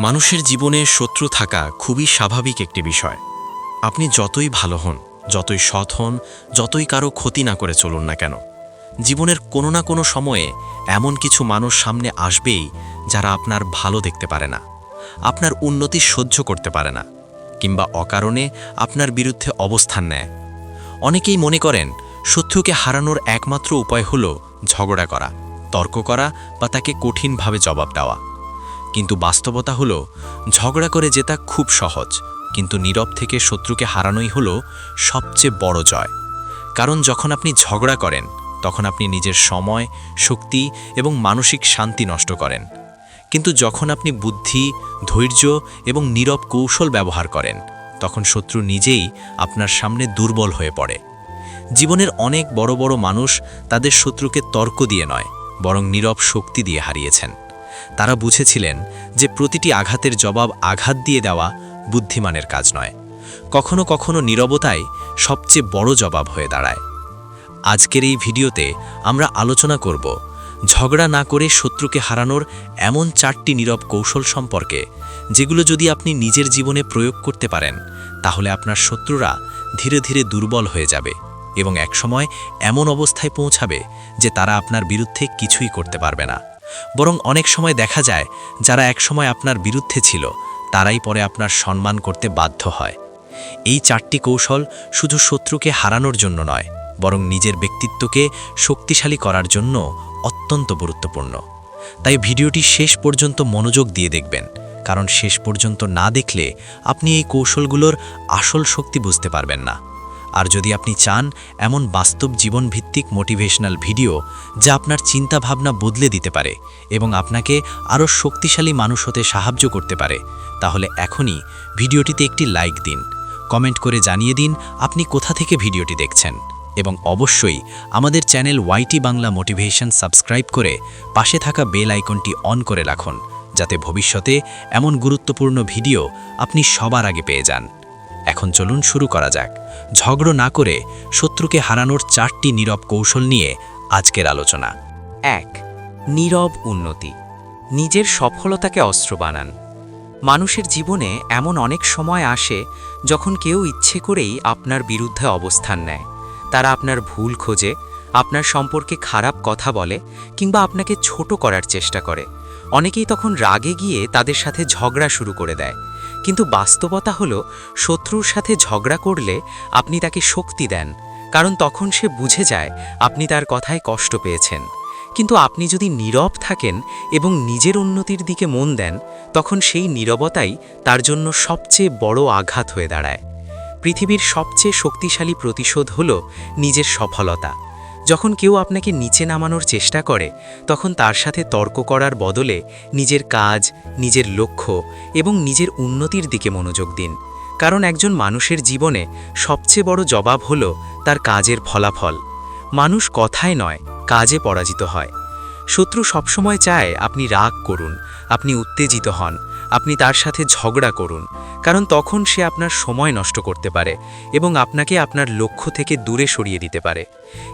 মানুষের জীবনে শত্রু থাকা খুবই স্বাভাবিক একটি বিষয়। আপনি যতই ভালো হন, যতই সৎ হন, যতই কারো ক্ষতি না করে চলুন না কেন, জীবনের কোনো না কোনো সময়ে এমন কিছু মানুষ সামনে আসবেই যারা আপনার ভালো দেখতে পারে না, আপনার উন্নতি সহ্য করতে পারে না, কিংবা অকারণে আপনার বিরুদ্ধে অবস্থান নেয়। অনেকেই মনে করেন শত্রুকে হারানোর একমাত্র উপায় হল ঝগড়া করা, তর্ক করা বা তাকে কঠিনভাবে জবাব দেওয়া। কিন্তু বাস্তবতা হলো ঝগড়া করে জেতা খুব সহজ, কিন্তু নীরব থেকে শত্রুকে হারানোই হলো সবচেয়ে বড় জয়। কারণ যখন আপনি ঝগড়া করেন তখন আপনি নিজের সময়, শক্তি এবং মানসিক শান্তি নষ্ট করেন। কিন্তু যখন আপনি বুদ্ধি, ধৈর্য এবং নীরব কৌশল ব্যবহার করেন তখন শত্রু নিজেই আপনার সামনে দুর্বল হয়ে পড়ে। জীবনের অনেক বড় বড় মানুষ তাদের শত্রুকে তর্ক দিয়ে নয়, বরং নীরব শক্তি দিয়ে হারিয়েছেন। তারা বুঝেছিলেন যে প্রতিটি আঘাতের জবাব আঘাত দিয়ে দেওয়া বুদ্ধিমানের কাজ নয়, কখনো কখনো নীরবতাই সবচেয়ে বড় জবাব হয়ে দাঁড়ায়। আজকের এই ভিডিওতে আমরা আলোচনা করব ঝগড়া না করে শত্রুকে হারানোর এমন 4টি নীরব কৌশল সম্পর্কে, যেগুলো যদি আপনি নিজের জীবনে প্রয়োগ করতে পারেন তাহলে আপনার শত্রুরা ধীরে ধীরে দুর্বল হয়ে যাবে এবং একসময় এমন অবস্থায় পৌঁছাবে যে তারা আপনার বিরুদ্ধে কিছুই করতে পারবে না। বরং অনেক সময় দেখা যায় যারা একসময় আপনার বিরুদ্ধে ছিল তারাই পরে আপনার সম্মান করতে বাধ্য হয়। এই 4টি কৌশল শুধু শত্রুকে হারানোর জন্য নয়, বরং নিজের ব্যক্তিত্বকে শক্তিশালী করার জন্য অত্যন্ত গুরুত্বপূর্ণ। তাই ভিডিওটি শেষ পর্যন্ত মনোযোগ দিয়ে দেখবেন, কারণ শেষ পর্যন্ত না দেখলে আপনি এই কৌশলগুলোর আসল শক্তি বুঝতে পারবেন না। আর যদি আপনি চান এমন বাস্তব জীবনভিত্তিক মোটিভেশনাল ভিডিও যা আপনার চিন্তাভাবনা বদলে দিতে পারে এবং আপনাকে আরও শক্তিশালী মানুষ হতে সাহায্য করতে পারে, তাহলে এখনই ভিডিওটিতে একটি লাইক দিন, কমেন্ট করে জানিয়ে দিন আপনি কোথা থেকে ভিডিওটি দেখছেন, এবং অবশ্যই আমাদের channel YT Bangla motivation subscribe করে পাশে থাকা বেল আইকনটি অন করে রাখুন, যাতে ভবিষ্যতে এমন গুরুত্বপূর্ণ ভিডিও আপনি সবার আগে পেয়ে যান। এখন চলুন শুরু করা যাক ঝগড়া না করে শত্রুকে হারানোর 4টি নীরব কৌশল নিয়ে আজকের আলোচনা। 1. নীরব উন্নতি। নিজের সফলতাকে অস্ত্র বানান। মানুষের জীবনে এমন অনেক সময় আসে যখন কেউ ইচ্ছে করেই আপনার বিরুদ্ধে অবস্থান নেয়। তারা আপনার ভুল খোঁজে, আপনার সম্পর্কে খারাপ কথা বলে কিংবা আপনাকে ছোট করার চেষ্টা করে। অনেকেই তখন রাগে গিয়ে তাদের সাথে ঝগড়া শুরু করে দেয়। কিন্তু বাস্তবতা হলো, শত্রুর সাথে ঝগড়া করলে আপনি তাকে শক্তি দেন, কারণ তখন সে বুঝে যায় আপনি তার কথায় কষ্ট পেয়েছেন। কিন্তু আপনি যদি নীরব থাকেন এবং নিজের উন্নতির দিকে মন দেন, তখন সেই নীরবতাই তার জন্য সবচেয়ে বড় আঘাত হয়ে দাঁড়ায়। পৃথিবীর সবচেয়ে শক্তিশালী প্রতিশোধ হলো নিজের সফলতা। যখন কেউ আপনাকে নিচে নামানোর চেষ্টা করে, তখন তার সাথে তর্ক করার বদলে নিজের কাজ, নিজের লক্ষ্য এবং নিজের উন্নতির দিকে মনোযোগ দিন। কারণ একজন মানুষের জীবনে সবচেয়ে বড় জবাব হলো তার কাজের ফলাফল। মানুষ কথায় নয়, কাজে পরাজিত হয়। শত্রু সবসময় চায় আপনি রাগ করুন, আপনি উত্তেজিত হন, আপনি তার সাথে ঝগড়া করুন, কারণ তখন সে আপনার সময় নষ্ট করতে পারে এবং আপনাকে আপনার লক্ষ্য থেকে দূরে সরিয়ে দিতে পারে।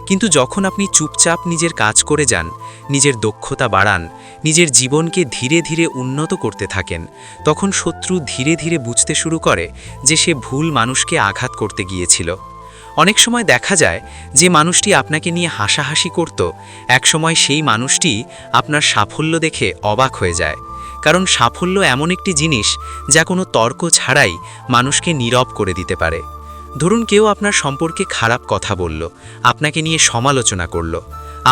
কিন্তু যখন আপনি চুপচাপ নিজের কাজ করে যান, নিজের দক্ষতা বাড়ান, নিজের জীবনকে ধীরে ধীরে উন্নত করতে থাকেন, তখন শত্রু ধীরে ধীরে বুঝতে শুরু করে যে সে ভুল মানুষকে আঘাত করতে গিয়েছিল। অনেক সময় দেখা যায় যে মানুষটি আপনাকে নিয়ে হাসাহাসি করত, একসময় সেই মানুষটি আপনার সাফল্য দেখে অবাক হয়ে যায়। কারণ সাফল্য এমন একটি জিনিস যা কোনো তর্ক ছাড়াই মানুষকে নীরব করে দিতে পারে। ধরুন কেউ আপনার সম্পর্কে খারাপ কথা বলল, আপনাকে নিয়ে সমালোচনা করল।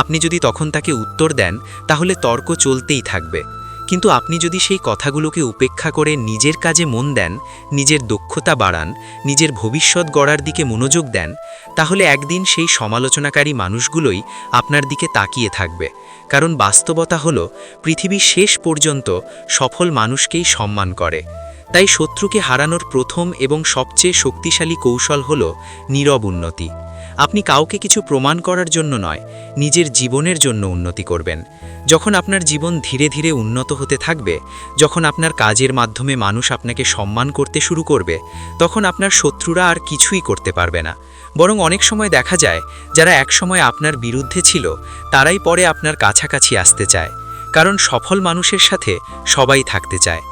আপনি যদি তখন তাকে উত্তর দেন তাহলে তর্ক চলতেই থাকবে। কিন্তু আপনি যদি সেই কথাগুলোকে উপেক্ষা করে নিজের কাজে মন দেন, নিজের দক্ষতা বাড়ান, নিজের ভবিষ্যৎ গড়ার দিকে মনোযোগ দেন, তাহলে একদিন সেই সমালোচনাকারী মানুষগুলোই আপনার দিকে তাকিয়ে থাকবে। কারণ বাস্তবতা হলো, পৃথিবী শেষ পর্যন্ত সফল মানুষকেই সম্মান করে। তাই শত্রুকে হারানোর প্রথম এবং সবচেয়ে শক্তিশালী কৌশল হলো নীরব উন্নতি। আপনি কাউকে কিছু প্রমাণ করার জন্য নয়, নিজের জীবনের জন্য উন্নতি করবেন। যখন আপনার জীবন ধীরে ধীরে উন্নত হতে থাকবে, যখন আপনার কাজের মাধ্যমে মানুষ আপনাকে সম্মান করতে শুরু করবে, তখন আপনার শত্রুরা আর কিছুই করতে পারবে না। বরং অনেক সময় দেখা যায় যারা একসময় আপনার বিরুদ্ধে ছিল তারাই পরে আপনার কাছাকাছি আসতে চায়। কারণ সফল মানুষের সাথে সবাই থাকতে চায়।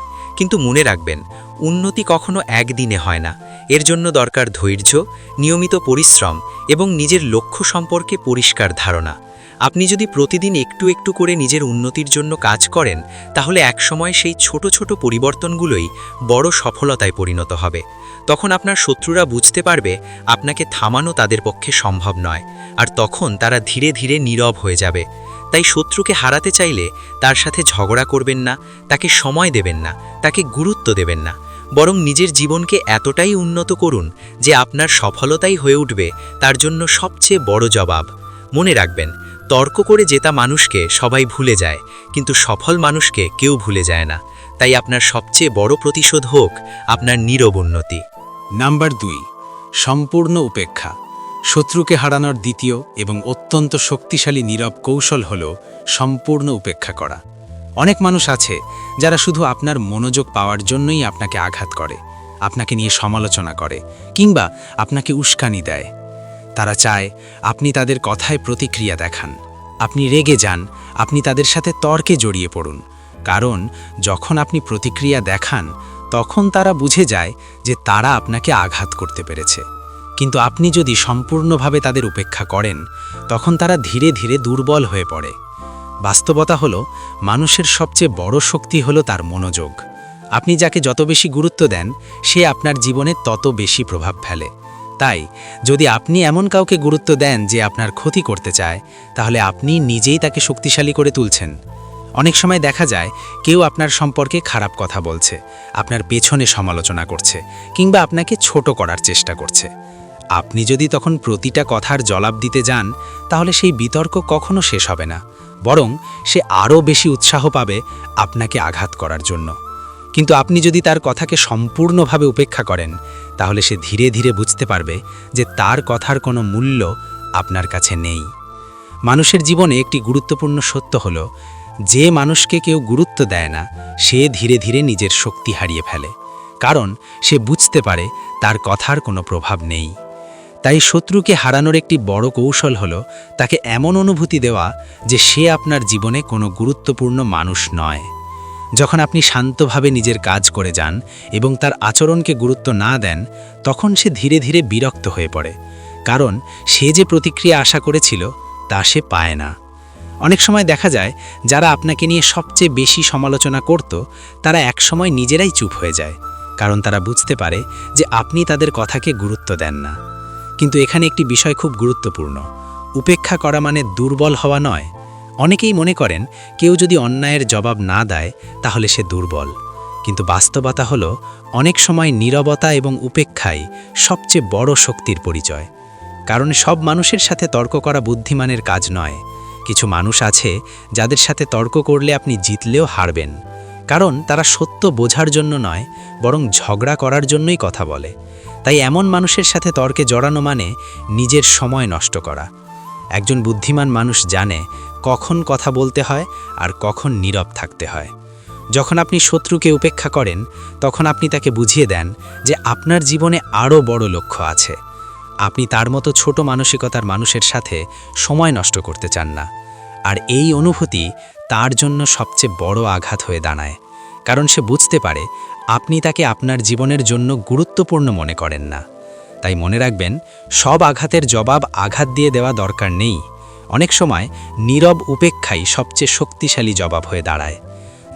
কিন্তু মনে রাখবেন, উন্নতি কখনো একদিনে হয় না। এর জন্য দরকার ধৈর্য, নিয়মিত পরিশ্রম এবং নিজের লক্ষ্য সম্পর্কে পরিষ্কার ধারণা। আপনি যদি প্রতিদিন একটু একটু করে নিজের উন্নতির জন্য কাজ করেন, তাহলে একসময় সেই ছোট ছোট পরিবর্তনগুলোই বড় সফলতায় পরিণত হবে। তখন আপনার শত্রুরা বুঝতে পারবে আপনাকে থামানো তাদের পক্ষে সম্ভব নয়, আর তখন তারা ধীরে ধীরে নীরব হয়ে যাবে। তাই শত্রুকে হারাতে চাইলে তার সাথে ঝগড়া করবেন না, তাকে সময় দেবেন না, তাকে গুরুত্ব দেবেন না, বরং নিজের জীবনকে এতটাই উন্নত করুন যে আপনার সফলতাই হয়ে উঠবে তার জন্য সবচেয়ে বড় জবাব। মনে রাখবেন, তর্ক করে জেতা মানুষকে সবাই ভুলে যায়, কিন্তু সফল মানুষকে কেউ ভুলে যায় না। তাই আপনার সবচেয়ে বড় প্রতিশোধ হোক আপনার নীরব উন্নতি। নাম্বার 2, সম্পূর্ণ উপেক্ষা। শত্রুকে হারানোর দ্বিতীয় এবং অত্যন্ত শক্তিশালী নীরব কৌশল হল সম্পূর্ণ উপেক্ষা করা। অনেক মানুষ আছে যারা শুধু আপনার মনোযোগ পাওয়ার জন্যই আপনাকে আঘাত করে, আপনাকে নিয়ে সমালোচনা করে কিংবা আপনাকে উস্কানি দেয়। তারা চায় আপনি তাদের কথায় প্রতিক্রিয়া দেখান, আপনি রেগে যান, আপনি তাদের সাথে তর্কে জড়িয়ে পড়ুন। কারণ যখন আপনি প্রতিক্রিয়া দেখান, তখন তারা বুঝে যায় যে তারা আপনাকে আঘাত করতে পেরেছে। কিন্তু আপনি যদি সম্পূর্ণভাবে তাদের উপেক্ষা করেন, তখন তারা ধীরে ধীরে দুর্বল হয়ে পড়ে। বাস্তবতা হলো, মানুষের সবচেয়ে বড় শক্তি হলো তার মনোযোগ। আপনি যাকে যত বেশি গুরুত্ব দেন, সে আপনার জীবনে তত বেশি প্রভাব ফেলে। তাই যদি আপনি এমন কাউকে গুরুত্ব দেন যে আপনার ক্ষতি করতে চায়, তাহলে আপনি নিজেই তাকে শক্তিশালী করে তুলছেন। অনেক সময় দেখা যায় কেউ আপনার সম্পর্কে খারাপ কথা বলছে, আপনার পেছনে সমালোচনা করছে কিংবা আপনাকে ছোট করার চেষ্টা করছে। আপনি যদি তখন প্রতিটা কথার জবাব দিতে যান, তাহলে সেই বিতর্ক কখনো শেষ হবে না, বরং সে আরও বেশি উৎসাহ পাবে আপনাকে আঘাত করার জন্য। কিন্তু আপনি যদি তার কথাকে সম্পূর্ণভাবে উপেক্ষা করেন, তাহলে সে ধীরে ধীরে বুঝতে পারবে যে তার কথার কোনো মূল্য আপনার কাছে নেই। মানুষের জীবনে একটি গুরুত্বপূর্ণ সত্য হলো, যে মানুষকে কেউ গুরুত্ব দেয় না, সে ধীরে ধীরে নিজের শক্তি হারিয়ে ফেলে, কারণ সে বুঝতে পারে তার কথার কোনো প্রভাব নেই। তাই শত্রুকে হারানোর একটি বড় কৌশল হলো তাকে এমন অনুভূতি দেওয়া যে সে আপনার জীবনে কোনো গুরুত্বপূর্ণ মানুষ নয়। যখন আপনি শান্তভাবে নিজের কাজ করে যান এবং তার আচরণকে গুরুত্ব না দেন, তখন সে ধীরে ধীরে বিরক্ত হয়ে পড়ে, কারণ সে যে প্রতিক্রিয়া আশা করেছিল তা সে পায় না। অনেক সময় দেখা যায় যারা আপনাকে নিয়ে সবচেয়ে বেশি সমালোচনা করত, তারা একসময় নিজেরাই চুপ হয়ে যায়, কারণ তারা বুঝতে পারে যে আপনি তাদের কথাকে গুরুত্ব দেন না। কিন্তু এখানে একটি বিষয় খুব গুরুত্বপূর্ণ, উপেক্ষা করা মানে দুর্বল হওয়া নয়। অনেকেই মনে করেন কেউ যদি অন্যায়ের জবাব না দেয় তাহলে সে দুর্বল, কিন্তু বাস্তবতা হলো অনেক সময় নীরবতা এবং উপেক্ষাই সবচেয়ে বড় শক্তির পরিচয়। কারণ সব মানুষের সাথে তর্ক করা বুদ্ধিমানের কাজ নয়। কিছু মানুষ আছে যাদের সাথে তর্ক করলে আপনি জিতলেও হারবেন, কারণ তারা সত্য বোঝার জন্য নয়, বরং ঝগড়া করার জন্যই কথা বলে। তাই এমন মানুষের সাথে তর্কে জড়ানো মানে নিজের সময় নষ্ট করা। একজন বুদ্ধিমান মানুষ জানে কখন কথা বলতে হয় আর কখন নীরব থাকতে হয়। যখন আপনি শত্রুকে উপেক্ষা করেন, তখন আপনি তাকে বুঝিয়ে দেন যে আপনার জীবনে আরও বড় লক্ষ্য আছে। আপনি তার মতো ছোট মানসিকতার মানুষের সাথে সময় নষ্ট করতে চান না। আর এই অনুভূতি তার জন্য সবচেয়ে বড় আঘাত হয়ে দাঁড়ায়, কারণ সে বুঝতে পারে আপনি তাকে আপনার জীবনের জন্য গুরুত্বপূর্ণ মনে করেন না। তাই মনে রাখবেন, সব আঘাতের জবাব আঘাত দিয়ে দেওয়া দরকার নেই। অনেক সময় নীরব উপেক্ষাই সবচেয়ে শক্তিশালী জবাব হয়ে দাঁড়ায়।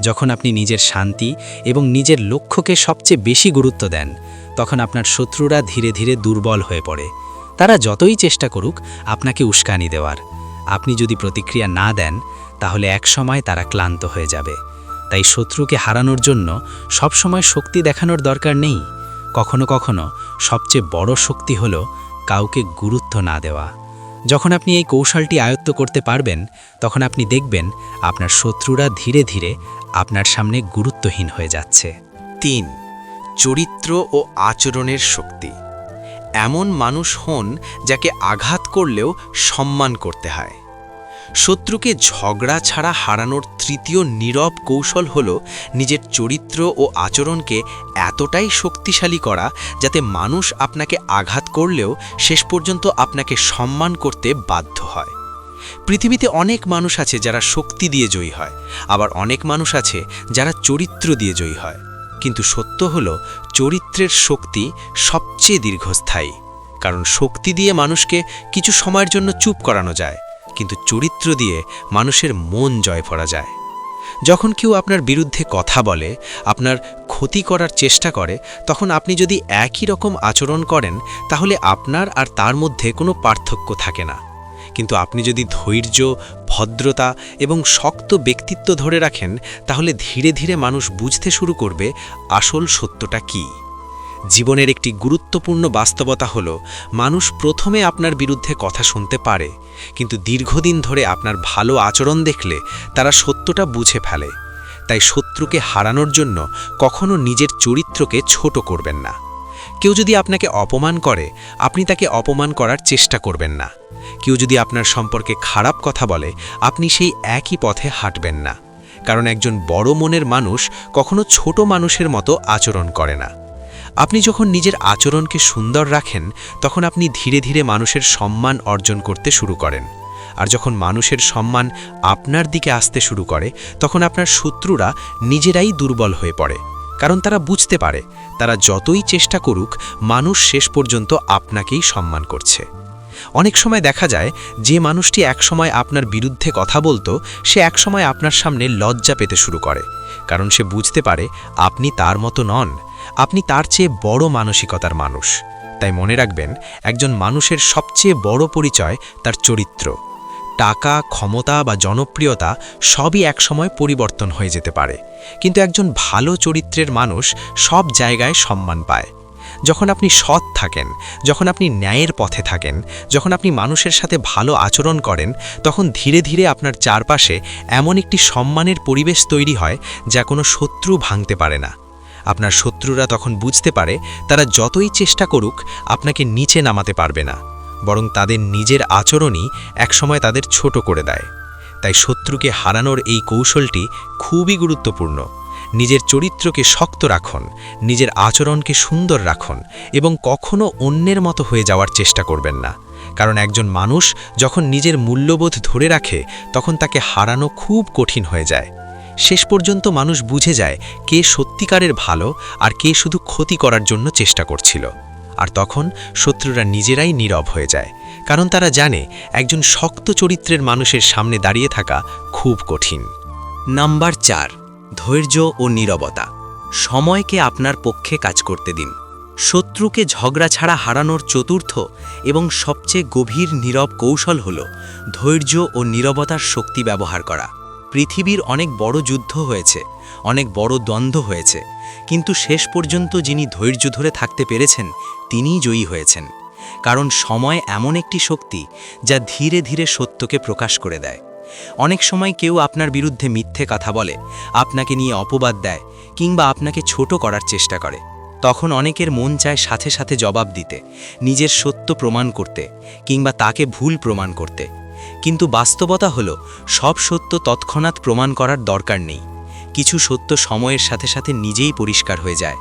যখন আপনি নিজের শান্তি এবং নিজের লক্ষ্যকে সবচেয়ে বেশি গুরুত্ব দেন, তখন আপনার শত্রুরা ধীরে ধীরে দুর্বল হয়ে পড়ে। তারা যতই চেষ্টা করুক আপনাকে উস্কানি দেওয়ার, আপনি যদি প্রতিক্রিয়া না দেন, তাহলে একসময় তারা ক্লান্ত হয়ে যাবে। তাই শত্রুকে হারানোর জন্য সবসময় শক্তি দেখানোর দরকার নেই। কখনো কখনো সবচেয়ে বড় শক্তি হলো কাউকে গুরুত্ব না দেওয়া। যখন আপনি এই কৌশলটি আয়ত্ত করতে পারবেন, তখন আপনি দেখবেন আপনার শত্রুরা ধীরে ধীরে আপনার সামনে গুরুত্বহীন হয়ে যাচ্ছে। 3. চরিত্র ও আচরণের শক্তি। এমন মানুষ হন যাকে আঘাত করলেও সম্মান করতে হয়। শত্রুকে ঝগড়া ছাড়া হারানোর তৃতীয় নীরব কৌশল হল নিজের চরিত্র ও আচরণকে এতটাই শক্তিশালী করা যাতে মানুষ আপনাকে আঘাত করলেও শেষ পর্যন্ত আপনাকে সম্মান করতে বাধ্য হয়। পৃথিবীতে অনেক মানুষ আছে যারা শক্তি দিয়ে জয়ী হয়, আবার অনেক মানুষ আছে যারা চরিত্র দিয়ে জয়ী হয়। কিন্তু সত্য হলো চরিত্রের শক্তি সবচেয়ে দীর্ঘস্থায়ী। কারণ শক্তি দিয়ে মানুষকে কিছু সময়ের জন্য চুপ করানো যায়, কিন্তু চরিত্র দিয়ে মানুষের মন জয় করা যায়। যখন কেউ আপনার বিরুদ্ধে কথা বলে, আপনার ক্ষতি করার চেষ্টা করে, তখন আপনি যদি একই রকম আচরণ করেন তাহলে আপনার আর তার মধ্যে কোনো পার্থক্য থাকে না। কিন্তু আপনি যদি ধৈর্য, ভদ্রতা এবং শক্ত ব্যক্তিত্ব ধরে রাখেন, তাহলে ধীরে ধীরে মানুষ বুঝতে শুরু করবে আসল সত্যটা কী। জীবনের একটি গুরুত্বপূর্ণ বাস্তবতা হলো, মানুষ প্রথমে আপনার বিরুদ্ধে কথা শুনতে পারে, কিন্তু দীর্ঘদিন ধরে আপনার ভালো আচরণ দেখলে তারা সত্যটা বুঝে ফেলে। তাই শত্রুকে হারানোর জন্য কখনো নিজের চরিত্রকে ছোট করবেন না। কেউ যদি আপনাকে অপমান করে, আপনি তাকে অপমান করার চেষ্টা করবেন না। কেউ যদি আপনার সম্পর্কে খারাপ কথা বলে, আপনি সেই একই পথে হাঁটবেন না। কারণ একজন বড় মনের মানুষ কখনো ছোট মানুষের মতো আচরণ করে না। আপনি যখন নিজের আচরণকে সুন্দর রাখেন, তখন আপনি ধীরে ধীরে মানুষের সম্মান অর্জন করতে শুরু করেন। আর যখন মানুষের সম্মান আপনার দিকে আসতে শুরু করে, তখন আপনার শত্রুরা নিজেরাই দুর্বল হয়ে পড়ে। কারণ তারা বুঝতে পারে, তারা যতই চেষ্টা করুক, মানুষ শেষ পর্যন্ত আপনাকেই সম্মান করছে। অনেক সময় দেখা যায়, যে মানুষটি একসময় আপনার বিরুদ্ধে কথা বলতো, সে একসময় আপনার সামনে লজ্জা পেতে শুরু করে। কারণ সে বুঝতে পারে আপনি তার মতো নন, আপনি তার চেয়ে বড় মানসিকতার মানুষ। তাই মনে রাখবেন, একজন মানুষের সবচেয়ে বড় পরিচয় তার চরিত্র। টাকা, ক্ষমতা বা জনপ্রিয়তা সবই একসময় পরিবর্তন হয়ে যেতে পারে, কিন্তু একজন ভালো চরিত্রের মানুষ সব জায়গায় সম্মান পায়। যখন আপনি সৎ থাকেন, যখন আপনি ন্যায়ের পথে থাকেন, যখন আপনি মানুষের সাথে ভালো আচরণ করেন, তখন ধীরে ধীরে আপনার চারপাশে এমন একটি সম্মানের পরিবেশ তৈরি হয় যা কোনো শত্রু ভাঙতে পারে না। আপনার শত্রুরা তখন বুঝতে পারে, তারা যতই চেষ্টা করুক আপনাকে নিচে নামাতে পারবে না, বরং তাদের নিজের আচরণই একসময় তাদের ছোট করে দেয়। তাই শত্রুকে হারানোর এই কৌশলটি খুবই গুরুত্বপূর্ণ। নিজের চরিত্রকে শক্ত রাখুন, নিজের আচরণকে সুন্দর রাখুন এবং কখনো অন্যের মতো হয়ে যাওয়ার চেষ্টা করবেন না। কারণ একজন মানুষ যখন নিজের মূল্যবোধ ধরে রাখে, তখন তাকে হারানো খুব কঠিন হয়ে যায়। শেষ পর্যন্ত মানুষ বুঝে যায় কে সত্যিকারের ভালো আর কে শুধু ক্ষতি করার জন্য চেষ্টা করছিল। আর তখন শত্রুরা নিজেরাই নীরব হয়ে যায়, কারণ তারা জানে একজন শক্ত চরিত্রের মানুষের সামনে দাঁড়িয়ে থাকা খুব কঠিন। নাম্বার 4, ধৈর্য ও নীরবতা। সময়কে আপনার পক্ষে কাজ করতে দিন। শত্রুকে ঝগড়া ছাড়া হারানোর চতুর্থ এবং সবচেয়ে গভীর নীরব কৌশল হল ধৈর্য ও নীরবতার শক্তি ব্যবহার করা। পৃথিবীর অনেক বড় যুদ্ধ হয়েছে, অনেক বড় দ্বন্দ্ব হয়েছে, কিন্তু শেষ পর্যন্ত যিনি ধৈর্য ধরে থাকতে পেরেছেন, তিনিই জয়ী হয়েছেন। কারণ সময় এমন একটি শক্তি যা ধীরে ধীরে সত্যকে প্রকাশ করে দেয়। অনেক সময় কেউ আপনার বিরুদ্ধে মিথ্যে কথা বলে, আপনাকে নিয়ে অপবাদ দেয় কিংবা আপনাকে ছোট করার চেষ্টা করে। তখন অনেকের মন চায় সাথে সাথে জবাব দিতে, নিজের সত্য প্রমাণ করতে কিংবা তাকে ভুল প্রমাণ করতে। কিন্তু বাস্তবতা হলো, সব সত্য তৎক্ষণাৎ প্রমাণ করার দরকার নেই। কিছু সত্য সময়ের সাথে সাথে নিজেই পরিষ্কার হয়ে যায়।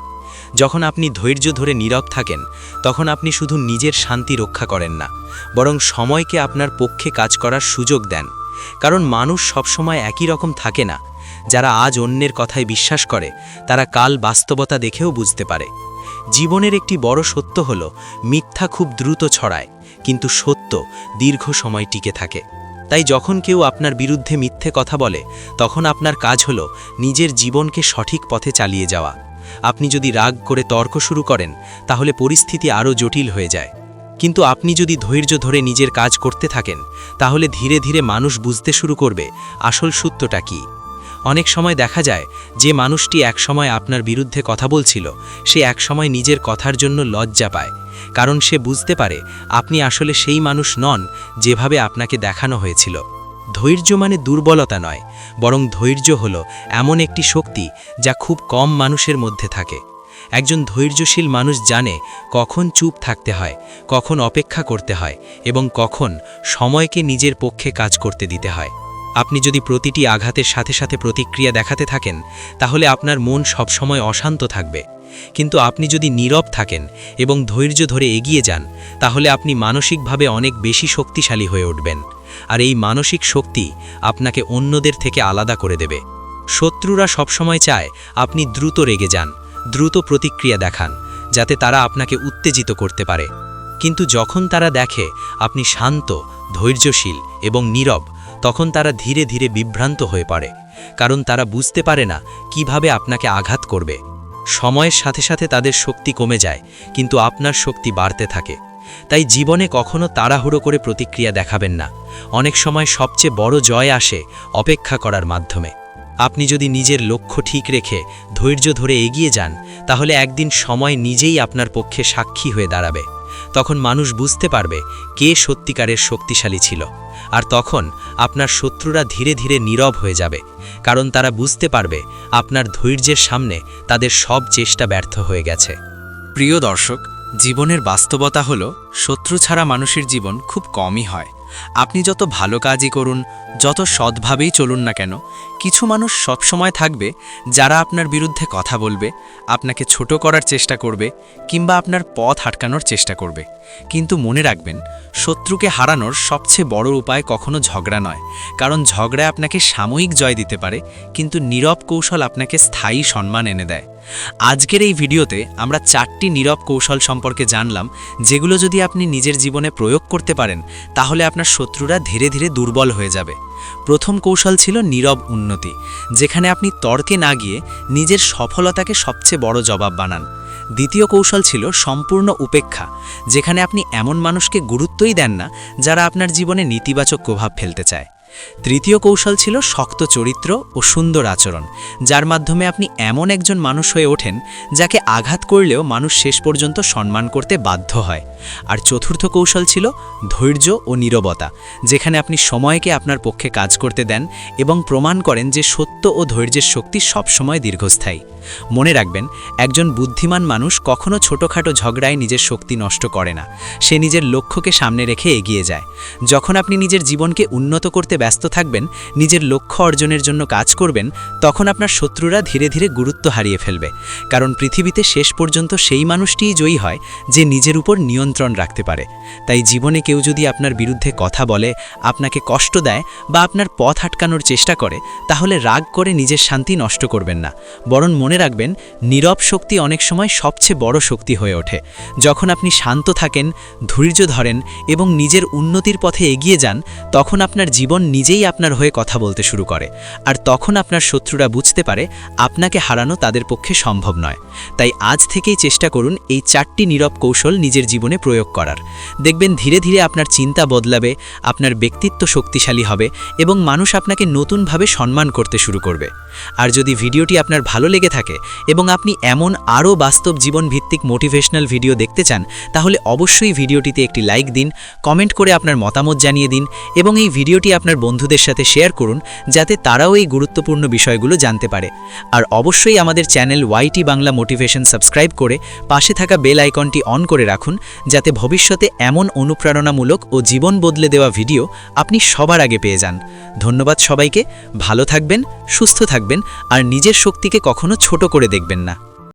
যখন আপনি ধৈর্য ধরে নীরব থাকেন, তখন আপনি শুধু নিজের শান্তি রক্ষা করেন না, বরং সময়কে আপনার পক্ষে কাজ করার সুযোগ দেন। কারণ মানুষ সবসময় একই রকম থাকে না। যারা আজ অন্যের কথায় বিশ্বাস করে, তারা কাল বাস্তবতা দেখেও বুঝতে পারে। জীবনের একটি বড় সত্য হল, মিথ্যা খুব দ্রুত ছড়ায়, কিন্তু সত্য দীর্ঘ সময় টিকে থাকে। তাই যখন কেউ আপনার বিরুদ্ধে মিথ্যে কথা বলে, তখন আপনার কাজ হল নিজের জীবনকে সঠিক পথে চালিয়ে যাওয়া। আপনি যদি রাগ করে তর্ক শুরু করেন, তাহলে পরিস্থিতি আরও জটিল হয়ে যায়। কিন্তু আপনি যদি ধৈর্য ধরে নিজের কাজ করতে থাকেন, তাহলে ধীরে ধীরে মানুষ বুঝতে শুরু করবে আসল সত্যটা কী। অনেক সময় দেখা যায়, যে মানুষটি একসময় আপনার বিরুদ্ধে কথা বলছিল, সে একসময় নিজের কথার জন্য লজ্জা পায়। কারণ সে বুঝতে পারে আপনি আসলে সেই মানুষ নন যেভাবে আপনাকে দেখানো হয়েছিল। ধৈর্য মানে দুর্বলতা নয়, বরং ধৈর্য হলো এমন একটি শক্তি যা খুব কম মানুষের মধ্যে থাকে। একজন ধৈর্যশীল মানুষ জানে কখন চুপ থাকতে হয়, কখন অপেক্ষা করতে হয় এবং কখন সময়কে নিজের পক্ষে কাজ করতে দিতে হয়। আপনি যদি প্রতিটি আঘাতের সাথে সাথে প্রতিক্রিয়া দেখাতে থাকেন, তাহলে আপনার মন সবসময় অশান্ত থাকবে। কিন্তু আপনি যদি নীরব থাকেন এবং ধৈর্য ধরে এগিয়ে যান, তাহলে আপনি মানসিকভাবে অনেক বেশি শক্তিশালী হয়ে উঠবেন। আর এই মানসিক শক্তি আপনাকে অন্যদের থেকে আলাদা করে দেবে। শত্রুরা সবসময় চায় আপনি দ্রুত রেগে যান, দ্রুত প্রতিক্রিয়া দেখান যাতে তারা আপনাকে উত্তেজিত করতে পারে। কিন্তু যখন তারা দেখে আপনি শান্ত, ধৈর্যশীল এবং নীরব, তখন তারা ধীরে ধীরে বিভ্রান্ত হয়ে পড়ে, কারণ তারা বুঝতে পারে না কিভাবে আপনাকে আঘাত করবে। সময়ের সাথে সাথে তাদের শক্তি কমে যায়, কিন্তু আপনার শক্তি বাড়তে থাকে। তাই জীবনে কখনো তাড়াহুড়ো করে প্রতিক্রিয়া দেখাবেন না। অনেক সময় সবচেয়ে বড় জয় আসে অপেক্ষা করার মাধ্যমে। আপনি যদি নিজের লক্ষ্য ঠিক রেখে ধৈর্য ধরে এগিয়ে যান, তাহলে একদিন সময় নিজেই আপনার পক্ষে সাক্ষী হয়ে দাঁড়াবে। তখন মানুষ বুঝতে পারবে কে সত্যিকারের শক্তিশালী ছিল, আর তখন আপনার শত্রুরা ধীরে ধীরে নীরব হয়ে যাবে, কারণ তারা বুঝতে পারবে আপনার ধৈর্যের সামনে তাদের সব চেষ্টা ব্যর্থ হয়ে গেছে। প্রিয় দর্শক, জীবনের বাস্তবতা হলো শত্রু ছাড়া মানুষের জীবন খুব কমই হয়। আপনি যত ভালো কাজই করুন, যত সৎভাবেই চলুন না কেন, কিছু মানুষ সবসময় থাকবে যারা আপনার বিরুদ্ধে কথা বলবে, আপনাকে ছোট করার চেষ্টা করবে কিংবা আপনার পথ আটকানোর চেষ্টা করবে। কিন্তু মনে রাখবেন, শত্রুকে হারানোর সবচেয়ে বড় উপায় কখনো ঝগড়া নয়, কারণ ঝগড়া আপনাকে সাময়িক জয় দিতে পারে, কিন্তু নীরব কৌশল আপনাকে স্থায়ী সম্মান এনে দেয়। আজকের এই ভিডিওতে আমরা 4টি নীরব কৌশল সম্পর্কে জানলাম, যেগুলো যদি আপনি নিজের জীবনে প্রয়োগ করতে পারেন, তাহলে আপনার শত্রুরা ধীরে ধীরে দুর্বল হয়ে যাবে। প্রথম কৌশল ছিল নীরব উন্নতি, যেখানে আপনি তর্কে না গিয়ে নিজের সফলতাকে সবচেয়ে বড় জবাব বানান। দ্বিতীয় কৌশল ছিল সম্পূর্ণ উপেক্ষা, যেখানে আপনি এমন মানুষকে গুরুত্বই দেন না যারা আপনার জীবনে নেতিবাচক প্রভাব ফেলতে চায়। তৃতীয় কৌশল ছিল শক্ত চরিত্র ও সুন্দর আচরণ, যার মাধ্যমে আপনি এমন একজন মানুষ হয়ে ওঠেন যাকে আঘাত করলেও মানুষ শেষ পর্যন্ত সম্মান করতে বাধ্য হয়। আর চতুর্থ কৌশল ছিল ধৈর্য ও নীরবতা, যেখানে আপনি সময়কে আপনার পক্ষে কাজ করতে দেন এবং প্রমাণ করেন যে সত্য ও ধৈর্যের শক্তি সবসময় দীর্ঘস্থায়ী। মনে রাখবেন, একজন বুদ্ধিমান মানুষ কখনো ছোটখাটো ঝগড়ায় নিজের শক্তি নষ্ট করে না, সে নিজের লক্ষ্যকে সামনে রেখে এগিয়ে যায়। যখন আপনি নিজের জীবনকে উন্নত করতে ব্যস্ত থাকবেন, নিজের লক্ষ্য অর্জনের জন্য কাজ করবেন, তখন আপনার শত্রুরা ধীরে ধীরে গুরুত্ব হারিয়ে ফেলবে, কারণ পৃথিবীতে শেষ পর্যন্ত সেই মানুষটিই জয়ী হয় যে নিজের উপর নিয়ন্ত্রণ রাখতে পারে। তাই জীবনে কেউ যদি আপনার বিরুদ্ধে কথা বলে, আপনাকে কষ্ট দেয় বা আপনার পথ আটকানোর চেষ্টা করে, তাহলে রাগ করে নিজের শান্তি নষ্ট করবেন না, বরং মনে রাখবেন, নীরব শক্তি অনেক সময় সবচেয়ে বড় শক্তি হয়ে ওঠে। যখন আপনি শান্ত থাকেন, ধৈর্য ধরেন এবং নিজের উন্নতির পথে এগিয়ে যান, তখন আপনার জীবন নিজেই আপনার হয়ে কথা বলতে শুরু করে, আর তখন আপনার শত্রুরা বুঝতে পারে আপনাকে হারানো তাদের পক্ষে সম্ভব নয়। তাই আজ থেকেই চেষ্টা করুন এই 4টি নীরব কৌশল নিজের জীবনে প্রয়োগ করার। দেখবেন ধীরে ধীরে আপনার চিন্তা বদলাবে, আপনার ব্যক্তিত্ব শক্তিশালী হবে এবং মানুষ আপনাকে নতুনভাবে সম্মান করতে শুরু করবে। আর যদি ভিডিওটি আপনার ভালো লেগে থাকে এবং আপনি এমন আরও বাস্তব জীবন ভিত্তিক মোটিভেশনাল ভিডিও দেখতে চান, তাহলে অবশ্যই ভিডিওটিতে একটি লাইক দিন, কমেন্ট করে আপনার মতামত জানিয়ে দিন এবং এই ভিডিওটি আপনার বন্ধুদের সাথে শেয়ার করুন, যাতে তারাও এই গুরুত্বপূর্ণ বিষয়গুলো জানতে পারে। আর অবশ্যই আমাদের channel YT Bangla motivation subscribe করে পাশে থাকা বেল আইকনটি অন করে রাখুন, যাতে ভবিষ্যতে এমন অনুপ্রেরণামূলক ও জীবন বদলে দেওয়া ভিডিও আপনি সবার আগে পেয়ে যান। ধন্যবাদ সবাইকে, ভালো থাকবেন, সুস্থ থাকবেন আর নিজের শক্তিকে কখনো ছোট করে দেখবেন না।